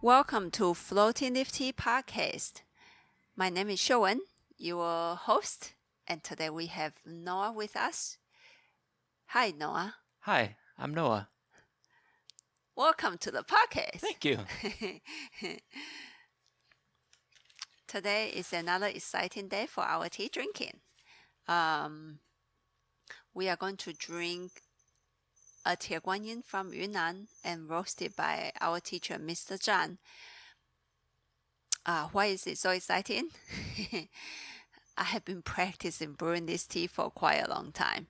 Welcome to Floating Leaf Tea Podcast. My name is Shiuwen, your host, and today we have Noah with us. Hi, Noah. Hi, I'm Noah. Welcome to the podcast. Thank you. Today is another exciting day for our tea drinking. We are going to drink a tea Guan Yin from Yunnan and roasted by our teacher, Mr. Zhang. Why is it so exciting? I have been practicing brewing this tea for quite a long time.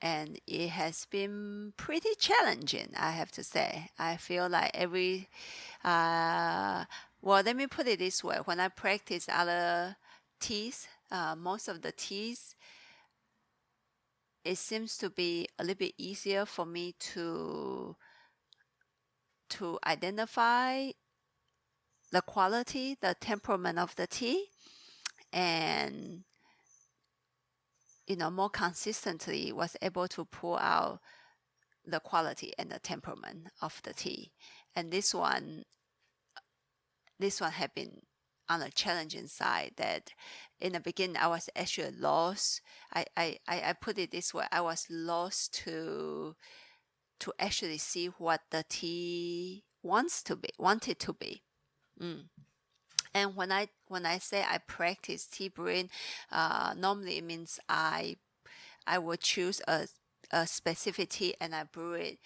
And it has been pretty challenging, I have to say. I feel like let me put it this way. When I practice other teas, most of the teas, it seems to be a little bit easier for me to identify the quality, the temperament of the tea, and more consistently was able to pull out the quality and the temperament of the tea. And this one had been on a challenging side, that in the beginning I was actually lost. I put it this way, I was lost to actually see what the tea wanted to be. And when I say I practice tea brewing, normally it means I will choose a specific tea and I brew it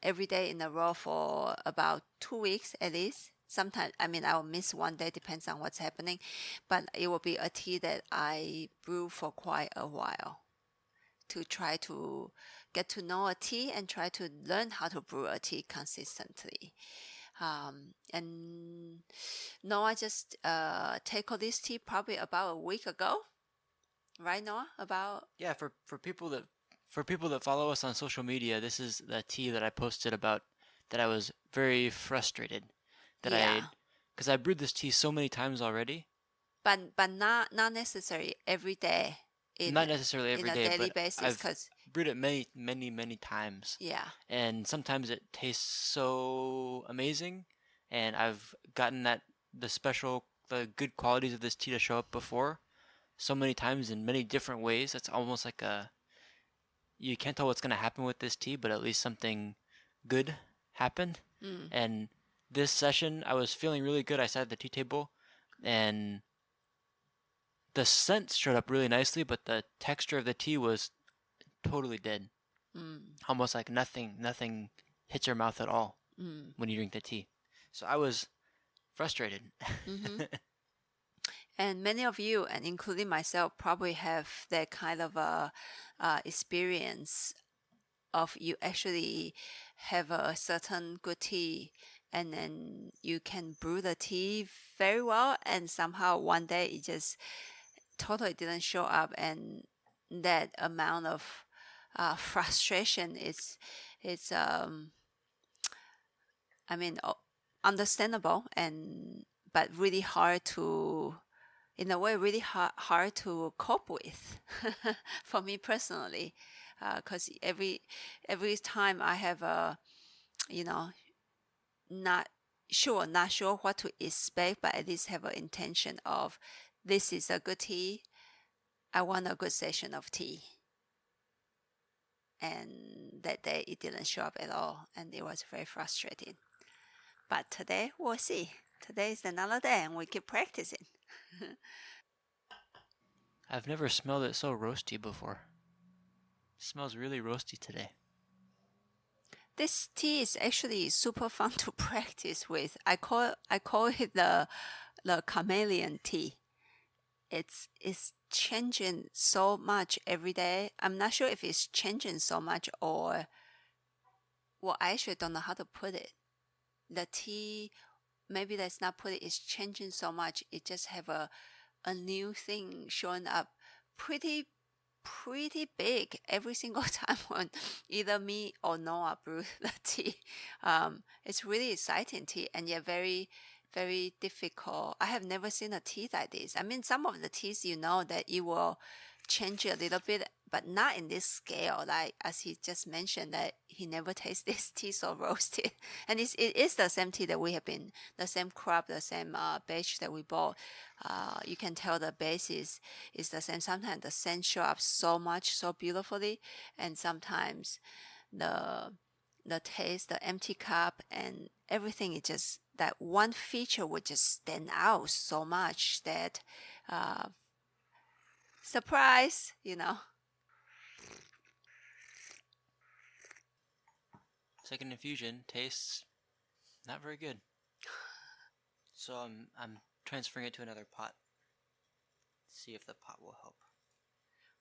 every day in a row for about 2 weeks at least. Sometimes, I will miss one day, depends on what's happening, but it will be a tea that I brew for quite a while to try to get to know a tea and try to learn how to brew a tea consistently. And Noah just tackled this tea probably about a week ago, right, Noah? Yeah, for people that follow us on social media, this is the tea that I posted about, that I was very frustrated because I brewed this tea so many times already. But not necessarily every day. Not necessarily every day, daily but basis, I've brewed it many times. Yeah. And sometimes it tastes so amazing, and I've gotten the good qualities of this tea to show up before so many times in many different ways. It's almost like you can't tell what's going to happen with this tea, but at least something good happened. And this session, I was feeling really good. I sat at the tea table, and the scent showed up really nicely, but the texture of the tea was totally dead. Almost like nothing hits your mouth at all when you drink the tea. So I was frustrated. And many of you, and including myself, probably have that kind of experience of you actually have a certain good tea, and then you can brew the tea very well, and somehow one day it just totally didn't show up, and that amount of frustration is understandable, but really hard to, in a way, really hard to cope with for me personally, because every time I have not sure what to expect, but at least have an intention of, this is a good tea, I want a good session of tea. And that day it didn't show up at all, and it was very frustrating. But today we'll see. Today is another day and we keep practicing. I've never smelled it so roasty before. It smells really roasty today. This tea is actually super fun to practice with. I call it the chameleon tea. It's changing so much every day. I'm not sure if it's changing so much or, well, I actually don't know how to put it. The tea, maybe let's not put it, it's changing so much. It just have a new thing showing up pretty big every single time when either me or Noah brew the tea. It's really exciting tea, and yet very, very difficult. I have never seen a tea like this. Some of the teas, that you will change a little bit, but not in this scale. Like as he just mentioned, that he never tasted this tea so roasted, and it is the same tea that we have been, the same crop, the same batch that we bought. You can tell the base is the same. Sometimes the scent show up so much, so beautifully, and sometimes the taste, the empty cup, and everything. It just that one feature would just stand out so much that surprise, Second infusion tastes not very good. So I'm transferring it to another pot. See if the pot will help.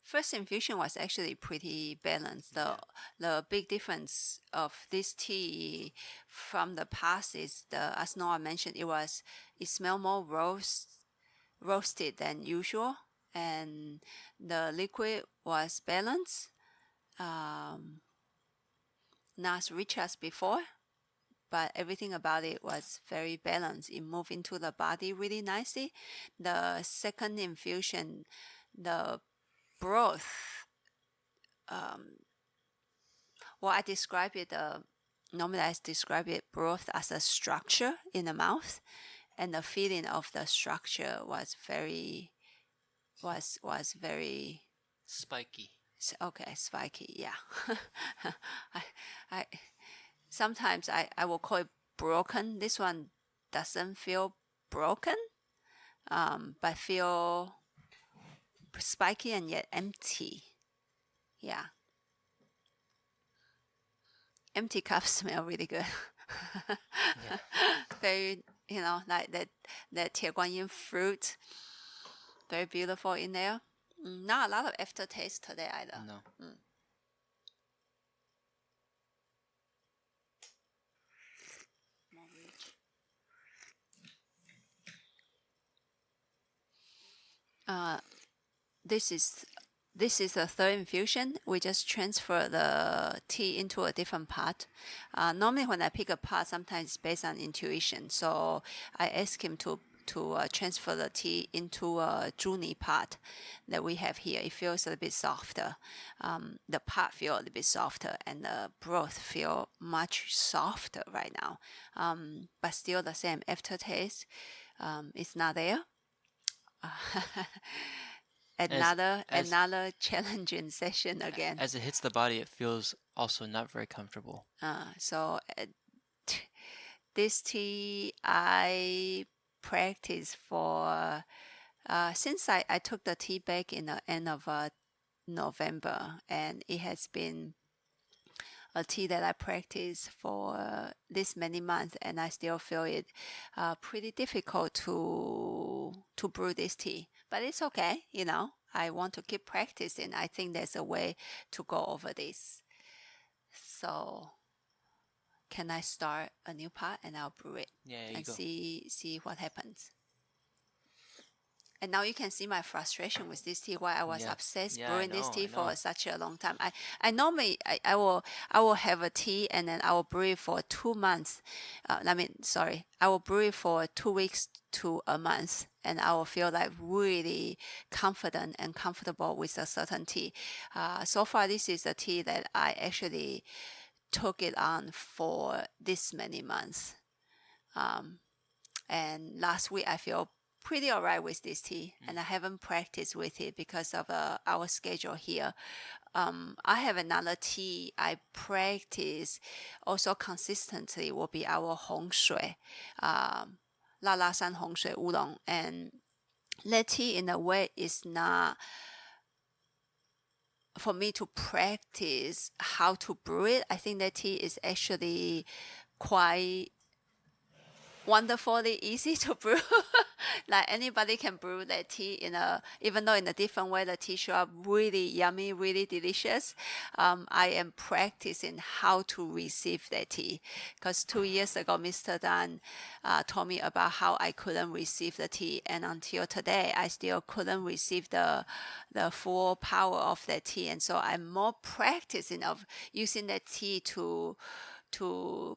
First infusion was actually pretty balanced. The big difference of this tea from the past is as Noah mentioned, it smelled more roasted than usual, and the liquid was balanced, not as rich as before, but everything about it was very balanced. It moved into the body really nicely. The second infusion, the broth, I describe it, normally I describe it broth as a structure in the mouth, and the feeling of the structure was very Spiky. okay, spiky, yeah. I sometimes I will call it broken. This one doesn't feel broken, but feel spiky and yet empty. Yeah. Empty cups smell really good. Yeah. Very, like that Guan Yin fruit. Very beautiful in there. Not a lot of aftertaste today either. No. More rich. This is the third infusion. We just transfer the tea into a different pot. Normally when I pick a pot, sometimes it's based on intuition. So I ask him to transfer the tea into a Zhuni pot that we have here. It feels a little bit softer. The pot feels a little bit softer, and the broth feel much softer right now. But still the same aftertaste. It's not there. Another challenging session again. As it hits the body, it feels also not very comfortable. So this tea I practice for since I took the tea back in the end of November, and it has been a tea that I practice for this many months, and I still feel it pretty difficult to brew this tea. But it's okay, I want to keep practicing. I think there's a way to go over this. So can I start a new pot and I'll brew it? Yeah, and go. see what happens. And now you can see my frustration with this tea, why I was obsessed brewing this tea for such a long time. I normally I will have a tea and then I will brew it for 2 months. I will brew it for 2 weeks to a month, and I will feel like really confident and comfortable with a certain tea. So far, this is a tea that I actually took it on for this many months. And last week I feel pretty alright with this tea, and I haven't practiced with it because of our schedule here. I have another tea I practice also consistently will be our Hong Shui, La La San Hong Shui oolong, and that tea in a way is not for me to practice how to brew it. I think that tea is actually quite wonderfully easy to brew. Like anybody can brew that tea even though in a different way. The tea show up really yummy, really delicious. I am practicing how to receive that tea, because 2 years ago Mr. Dan told me about how I couldn't receive the tea, and until today I still couldn't receive the full power of that tea. And so I'm more practicing of using that tea to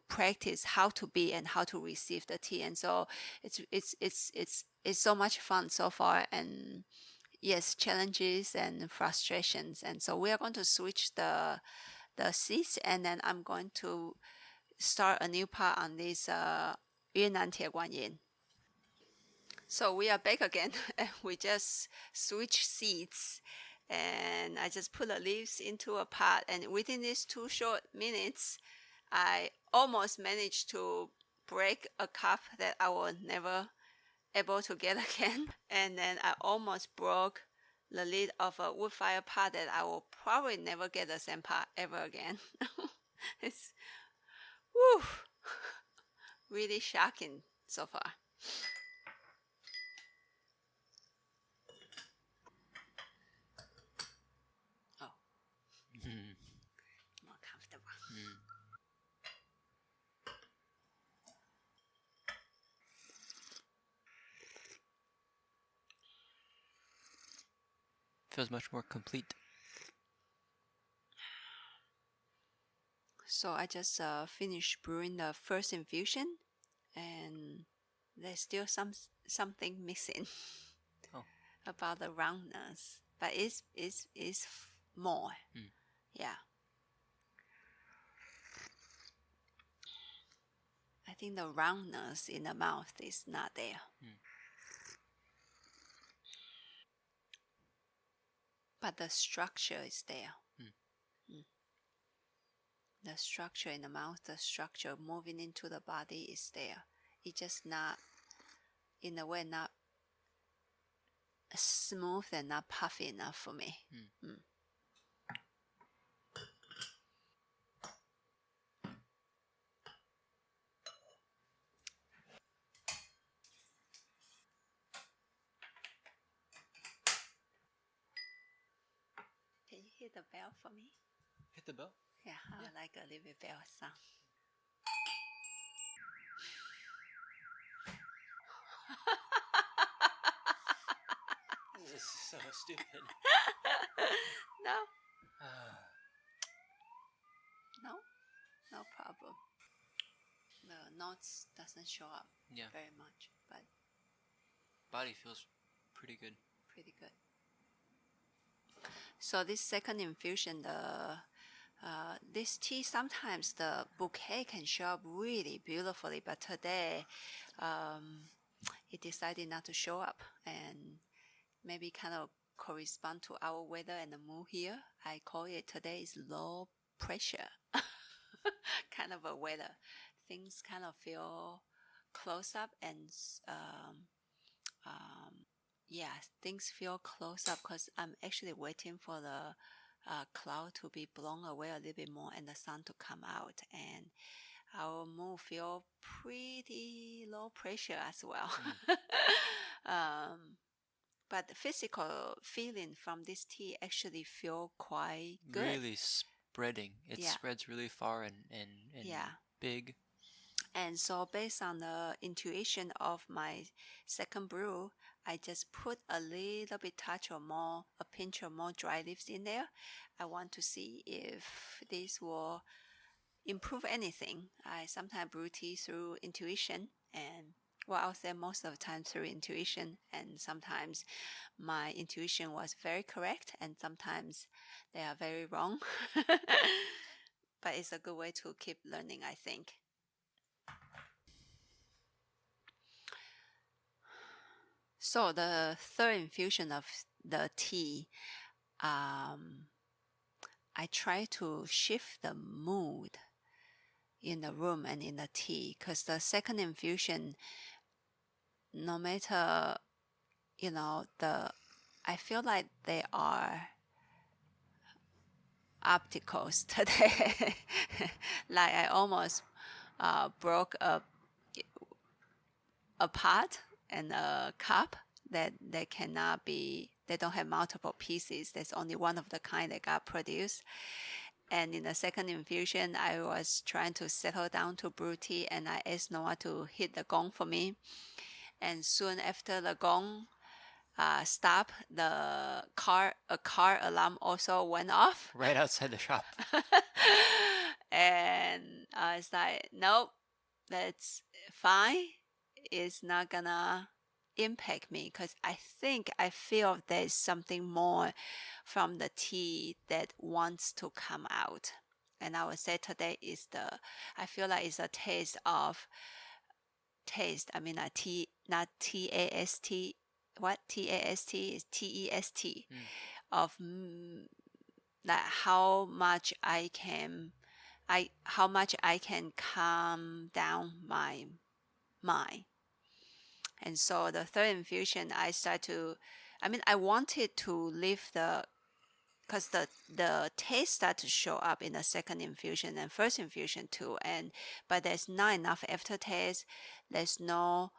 practice how to be and how to receive the tea. And so it's so much fun so far, and yes, challenges and frustrations. And so we are going to switch the seats, and then I'm going to start a new part on this Yunnan Guan Yin. So we are back again, and we just switch seats, and I just put the leaves into a pot, and within these 2 short minutes, I almost managed to break a cup that I will never able to get again, and then I almost broke the lid of a wood fire pot that I will probably never get the same pot ever again. It's whew, really shocking so far. Oh, more comfortable. Feels much more complete. So I just finished brewing the first infusion, and there's still something missing about the roundness, but it's more. Yeah. I think the roundness in the mouth is not there. But the structure is there. The structure in the mouth, the structure moving into the body is there. It's just not, in a way, not smooth and not puffy enough for me. Can you hit the bell for me? Hit the bell? Yeah, I would like a little bit bell sound. This is so stupid. No? No problem. The notes doesn't show up very much, but body feels pretty good. So this second infusion, this tea, sometimes the bouquet can show up really beautifully, but today it decided not to show up, and maybe kind of correspond to our weather and the mood here. I call it today is low pressure kind of a weather. Things kind of feel close up, and things feel close up because I'm actually waiting for the cloud to be blown away a little bit more and the sun to come out, and our mood feel pretty low pressure as well. But the physical feeling from this tea actually feel quite good. Really spreading. It spreads really far and big. And so based on the intuition of my second brew, I just put a little bit touch or more, a pinch or more dry leaves in there. I want to see if this will improve anything. I sometimes brew tea through intuition, and I'll say most of the time through intuition, and sometimes my intuition was very correct, and sometimes they are very wrong. But it's a good way to keep learning, I think. So the third infusion of the tea, I try to shift the mood in the room and in the tea, because the second infusion, no matter, I feel like they are obstacles today. Like I almost broke a pot and a cup that they cannot be, they don't have multiple pieces. There's only one of the kind that got produced. And in the second infusion, I was trying to settle down to brew tea, and I asked Noah to hit the gong for me. And soon after the gong stopped, a car alarm also went off. Right outside the shop. And I was like, nope, that's fine. It's not gonna impact me because I think I feel there's something more from the tea that wants to come out. And I would say today is I feel like it's a taste. I mean, not T-A-S-T. What? T-A-S-T is T-E-S-T. Of like how much I can calm down my mind. And so the third infusion, I wanted to leave because the taste start to show up in the second infusion and first infusion too. But there's not enough aftertaste. There's no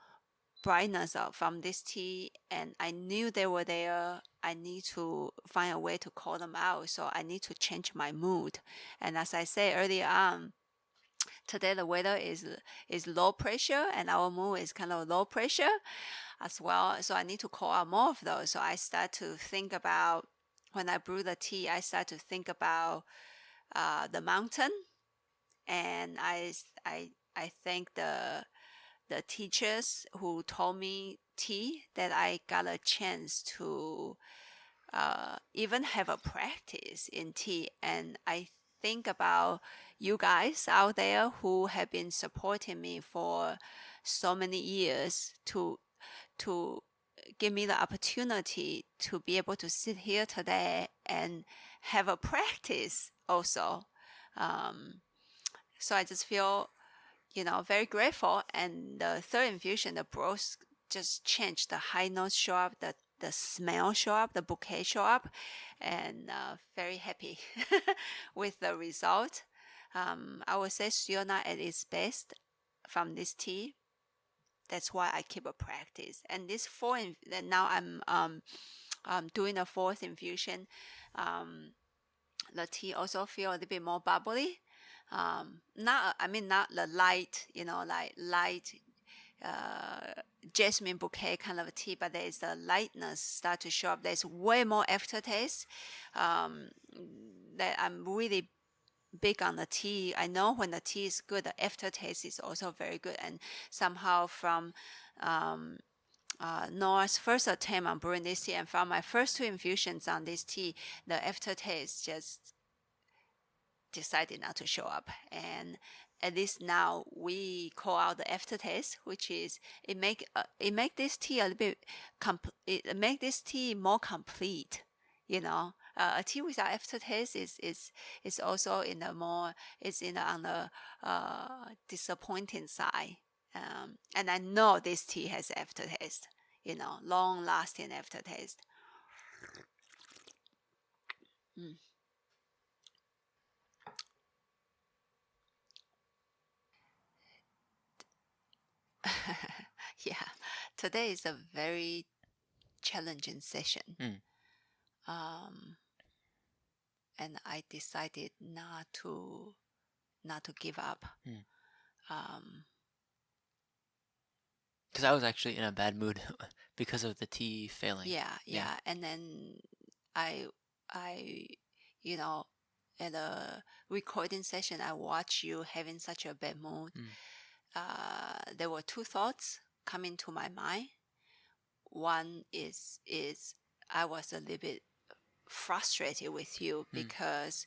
brightness from this tea, and I knew they were there. I need to find a way to call them out. So I need to change my mood. And as I said earlier on, today the weather is low pressure, and our mood is kind of low pressure as well. So I need to call out more of those. So I start to think about, when I brew the tea, I start to think about the mountain, and I thank the teachers who told me tea, that I got a chance to even have a practice in tea. And I think about you guys out there who have been supporting me for so many years to give me the opportunity to be able to sit here today and have a practice also. So I just feel, very grateful. And the third infusion, the broth just changed. The high notes show up, the smell show up, the bouquet show up, and very happy with the result. I would say Shiuwen at its best from this tea. That's why I keep a practice. And this now I'm doing a fourth infusion. The tea also feel a little bit more bubbly. Not the light, light jasmine bouquet kind of tea, but there is the lightness start to show up. There's way more aftertaste. That I'm really big on the tea. I know when the tea is good, the aftertaste is also very good. And somehow from Noah's first attempt on brewing this tea, and from my first two infusions on this tea, the aftertaste just decided not to show up. And at least now we call out the aftertaste, which is it make this tea a little bit it make this tea more complete. A tea without aftertaste is also on the disappointing side. And I know this tea has aftertaste, long lasting aftertaste. Yeah, today is a very challenging session. And I decided not to give up. Because I was actually in a bad mood because of the tea failing. Yeah. And then I at a recording session, I watched you having such a bad mood. There were two thoughts coming to my mind. One is I was a little bit frustrated with you because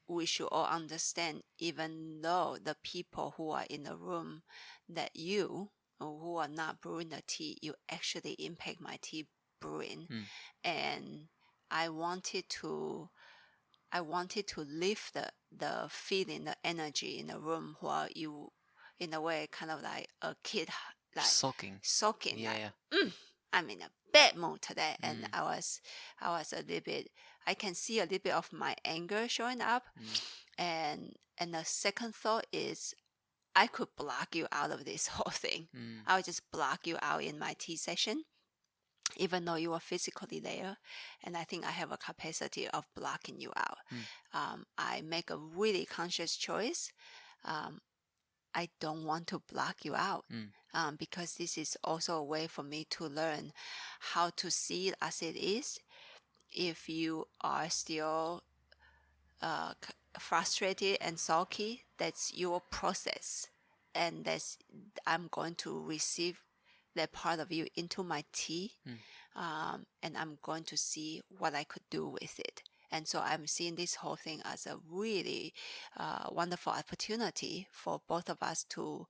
we should all understand, even though the people who are in the room, that you who are not brewing the tea, you actually impact my tea brewing. And I wanted to lift the feeling, the energy in the room, while you, in a way, kind of like a kid, like sulking. Yeah. I'm in a bad mood today, and I was a little bit. I can see a little bit of my anger showing up, and the second thought is, I could block you out of this whole thing. I would just block you out in my tea session, even though you are physically there. And I think I have a capacity of blocking you out. I make a really conscious choice. I don't want to block you out, because this is also a way for me to learn how to see it as it is. If you are still frustrated and sulky, that's your process, and I'm going to receive that part of you into my tea, Mm. and I'm going to see what I could do with it. And so I'm seeing this whole thing as a really wonderful opportunity for both of us to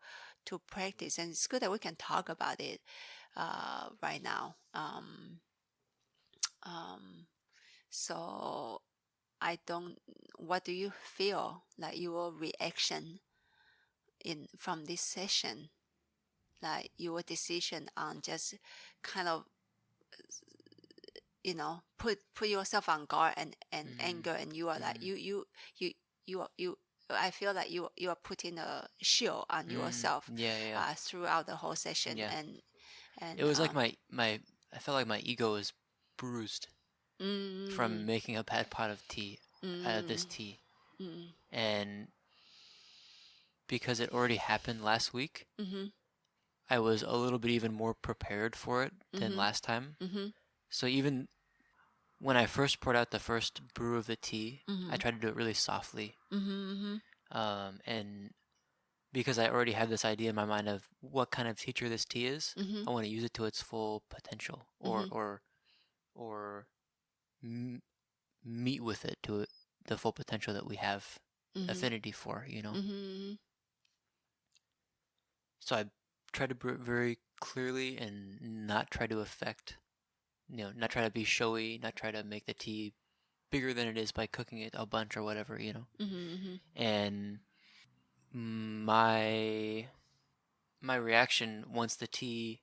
practice. And it's good that we can talk about it right now. So I don't. What do you feel like your reaction from this session? Like your decision on just kind of put yourself on guard and anger, and you are like you I feel like you are putting a shield on yourself Yeah. throughout the whole session. Yeah. And It was like my I felt like my ego was bruised from making a bad pot of tea out of this tea. And because it already happened last week, I was a little bit even more prepared for it than last time. So even when I first poured out the first brew of the tea, I tried to do it really softly. And because I already had this idea in my mind of what kind of teacher this tea is, I want to use it to its full potential, or meet with it to the full potential that we have affinity for, So I try to brew it very clearly and not try to affect, not try to be showy, not try to make the tea bigger than it is by cooking it a bunch or whatever, And my reaction once the tea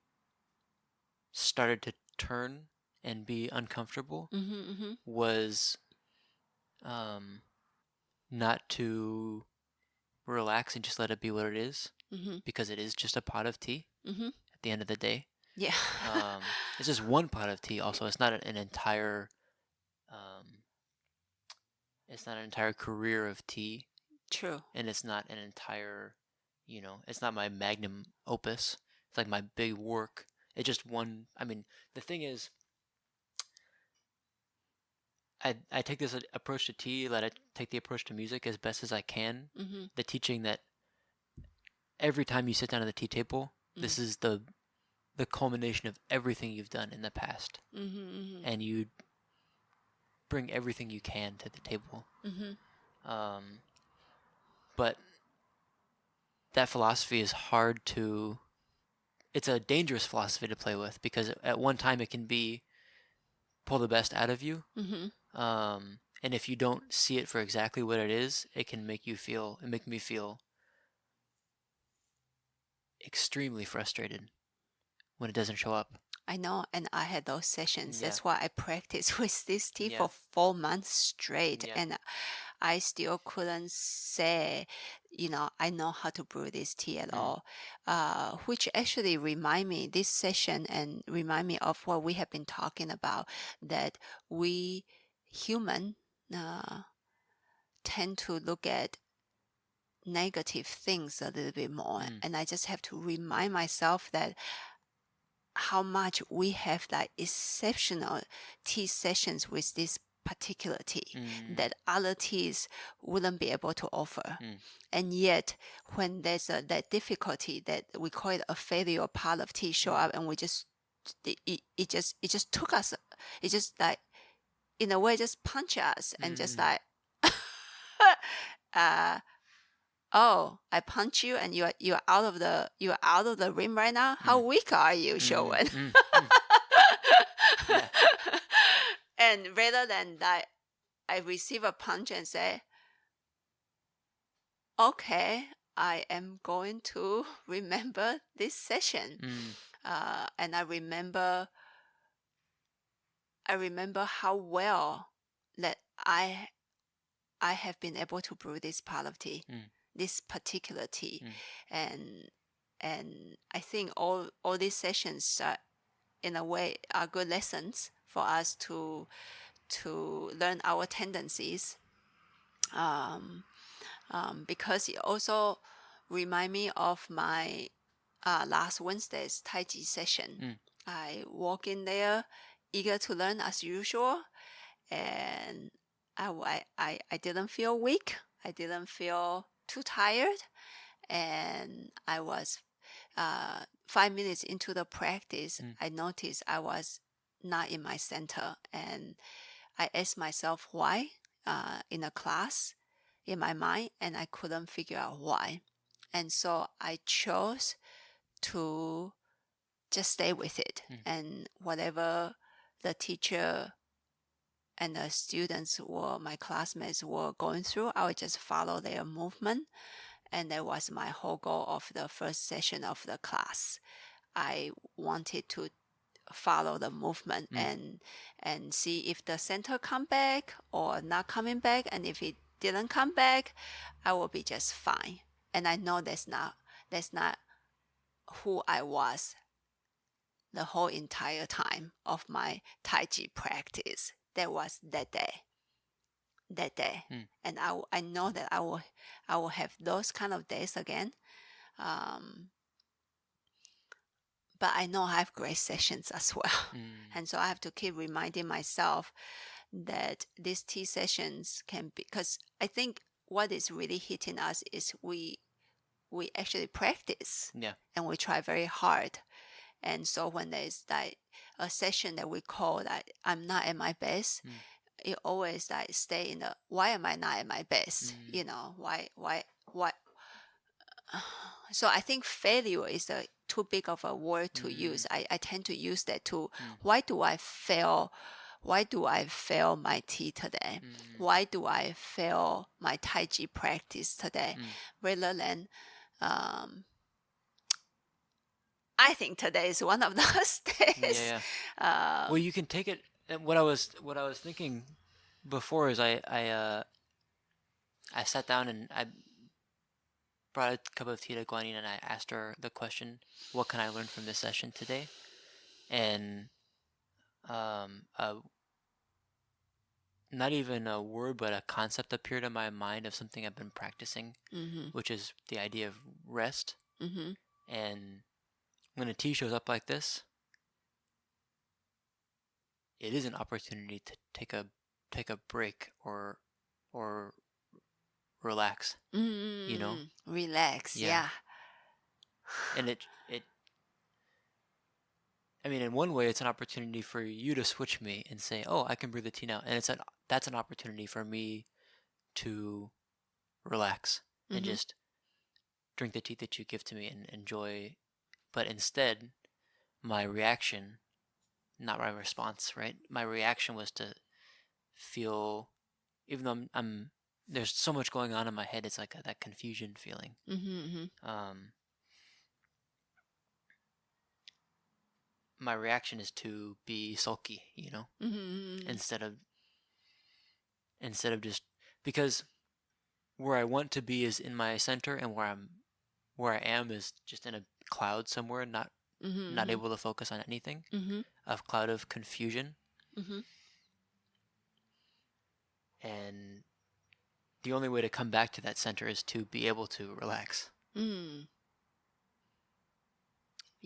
started to turn and be uncomfortable was not to relax and just let it be what it is, because it is just a pot of tea at the end of the day. Yeah. It's just one pot of tea. Also, it's not an entire career of tea. True. And it's not an entire, it's not my magnum opus. It's like my big work. It's just one. I mean, the thing is, I take this approach to tea, I take the approach to music as best as I can. The teaching that every time you sit down at the tea table, this is the culmination of everything you've done in the past. And you bring everything you can to the table. But that philosophy is hard to... It's a dangerous philosophy to play with, because at one time it can be pull the best out of you. And if you don't see it for exactly what it is, it can make me feel extremely frustrated when it doesn't show up. I know, and I had those sessions. Yeah. That's why I practiced with this tea Yeah. for 4 months straight. Yeah. And I still couldn't say, I know how to brew this tea at all. Which actually this session remind me of what we have been talking about, that we human tend to look at negative things a little bit more. And I just have to remind myself that how much we have like exceptional tea sessions with this particular tea that other teas wouldn't be able to offer. And yet when there's that difficulty, that we call it a failure part of tea, show up, and we just it just took us, it just like in a way just punch us and just like oh, I punch you and you're out of the rim right now. How weak are you, Shiuwen? Yeah. And rather than that, I receive a punch and say, okay, I am going to remember this session. And I remember how well that I have been able to brew this pot of tea, this particular tea. And I think all these sessions in a way are good lessons for us to learn our tendencies, because it also remind me of my last Wednesday's Tai Chi session. I walk in there eager to learn as usual, and I didn't feel weak. I didn't feel too tired, and I was 5 minutes into the practice, Mm. I noticed I was not in my center, and I asked myself why in a class in my mind, and I couldn't figure out why. And so I chose to just stay with it, and whatever the teacher and the students or my classmates were going through, I would just follow their movement. And that was my whole goal of the first session of the class. I wanted to follow the movement and see if the center come back or not coming back. And if it didn't come back, I will be just fine. And I know that's not who I was the whole entire time of my Tai Chi practice. That was that day. And I know that I will have those kind of days again. But I know I have great sessions as well. And so I have to keep reminding myself that these tea sessions can be, because I think what is really hitting us is we actually practice. And we try very hard. And so when there's like a session that we call that I'm not at my best, it always like stay in the why am I not at my best? Why? So I think failure is too big of a word to use. I tend to use that too. Why do I fail? Why do I fail my tea today? Why do I fail my Tai Chi practice today? Rather than, I think today is one of those days. Well, you can take it. What I was thinking before is I sat down and I brought a cup of tea to Guan Yin and I asked her the question, what can I learn from this session today? And not even a word but a concept appeared in my mind of something I've been practicing, which is the idea of rest. And when a tea shows up like this, it is an opportunity to take a break or relax. Relax. Yeah. And it I mean, in one way, it's an opportunity for you to switch me and say, "Oh, I can brew the tea now," and that's an opportunity for me to relax and just drink the tea that you give to me and enjoy. But instead, my reaction, not my response, right? My reaction was to feel, even though I'm there's so much going on in my head, it's like that confusion feeling. My reaction is to be sulky, instead of just, because where I want to be is in my center, and where I am is just in a cloud somewhere, not able to focus on anything, a cloud of confusion. And the only way to come back to that center is to be able to relax.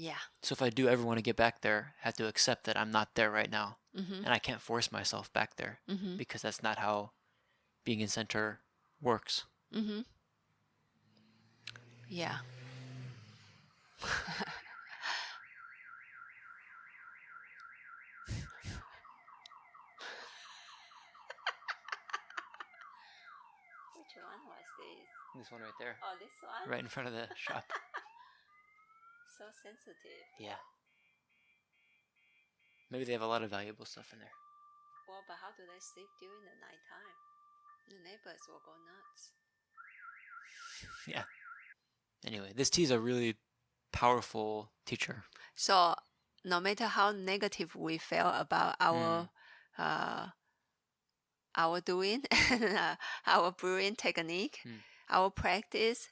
Yeah. So if I do ever want to get back there, I have to accept that I'm not there right now. And I can't force myself back there, because that's not how being in center works. Yeah. Which one was this? This one right there. Oh, this one? Right in front of the shop. So sensitive. Yeah. Maybe they have a lot of valuable stuff in there. Well, but how do they sleep during the nighttime? The neighbors will go nuts. Yeah. Anyway, this tea is a really powerful teacher. So no matter how negative we feel about our doing, our brewing technique, our practice,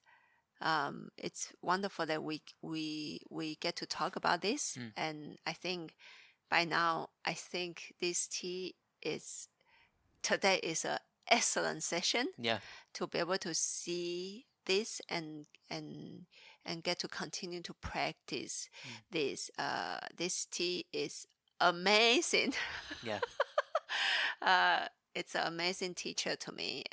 it's wonderful that we get to talk about this. And I think by now, this tea today is an excellent session. Yeah. To be able to see this and get to continue to practice this. This tea is amazing. Yeah. It's an amazing teacher to me.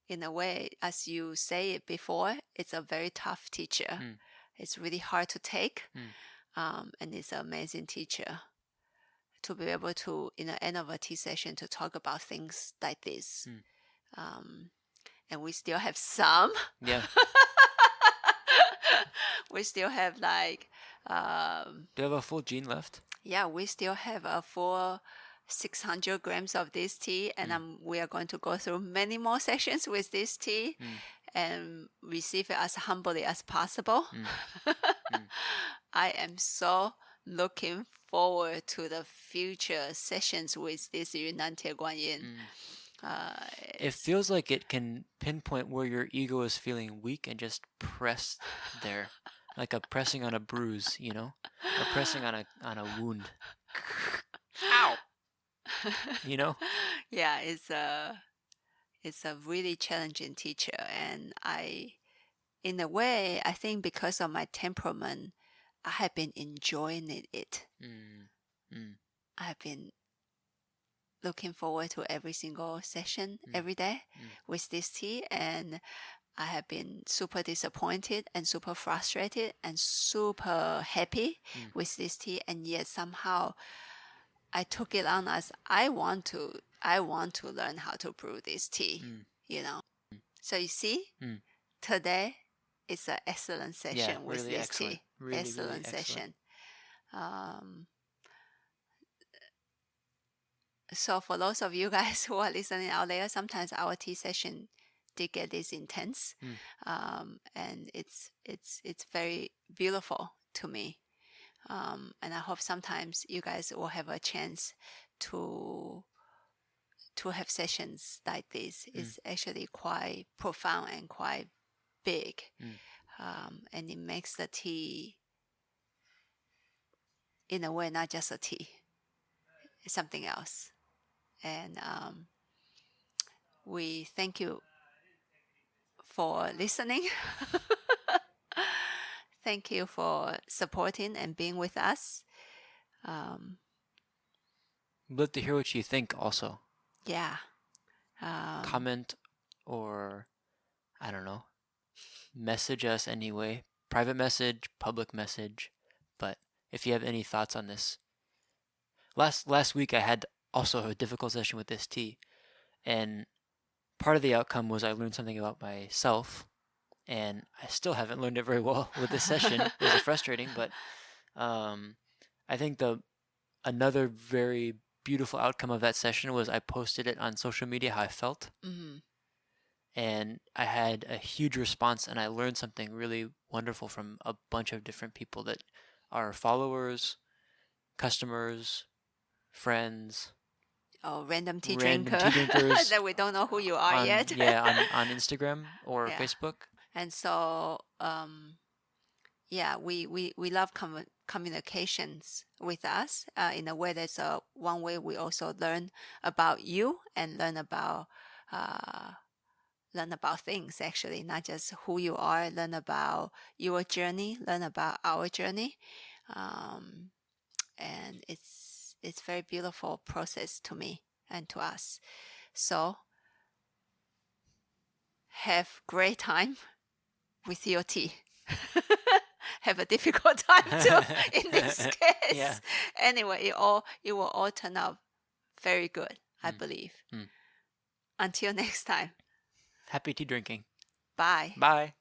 In a way, as you say it before, it's a very tough teacher. It's really hard to take, Mm. and it's an amazing teacher to be able to, in the end of a tea session, to talk about things like this. And we still have some. Yeah. We still have like, Do you have a full gene left? yeah, we still have a full 600 grams of this tea, and we are going to go through many more sessions with this tea and receive it as humbly as possible. I am so looking forward to the future sessions with this Yunnan Guan Yin. It feels like it can pinpoint where your ego is feeling weak and just press there, like a pressing on a bruise, you know, or pressing on a wound. Ow! You know? Yeah, it's a really challenging teacher, and in a way, I think because of my temperament, I have been enjoying it. I have been looking forward to every single session every day with this tea, and I have been super disappointed and super frustrated and super happy with this tea, and yet somehow I took it on as I want to learn how to brew this tea, you know. So you see, today is an excellent session with really this excellent. tea. Really, Excellent really session. So for those of you guys who are listening out there, sometimes our tea session did get this intense, and it's very beautiful to me. And I hope sometimes you guys will have a chance to have sessions like this. It's actually quite profound and quite big, and it makes the tea, in a way, not just a tea, it's something else. And we thank you for listening. Thank you for supporting and being with us. I'd love to hear what you think also. Yeah. Comment or, I don't know, message us anyway. Private message, public message. But if you have any thoughts on this. Last week I had also a difficult session with this tea. And part of the outcome was I learned something about myself. And I still haven't learned it very well with this session. It was frustrating, but I think another very beautiful outcome of that session was I posted it on social media how I felt. And I had a huge response, and I learned something really wonderful from a bunch of different people that are followers, customers, friends, Random tea random drinker tea drinkers that we don't know who you are yet. on Instagram or Yeah. Facebook. And so, yeah, we love communications with us in a way that's one way we also learn about you and learn about things, actually, not just who you are, learn about your journey, learn about our journey. And it's very beautiful process to me and to us. So have great time with your tea. Have a difficult time too in this case. Yeah. Anyway, it will all turn out very good, I believe. Until next time. Happy tea drinking. Bye. Bye.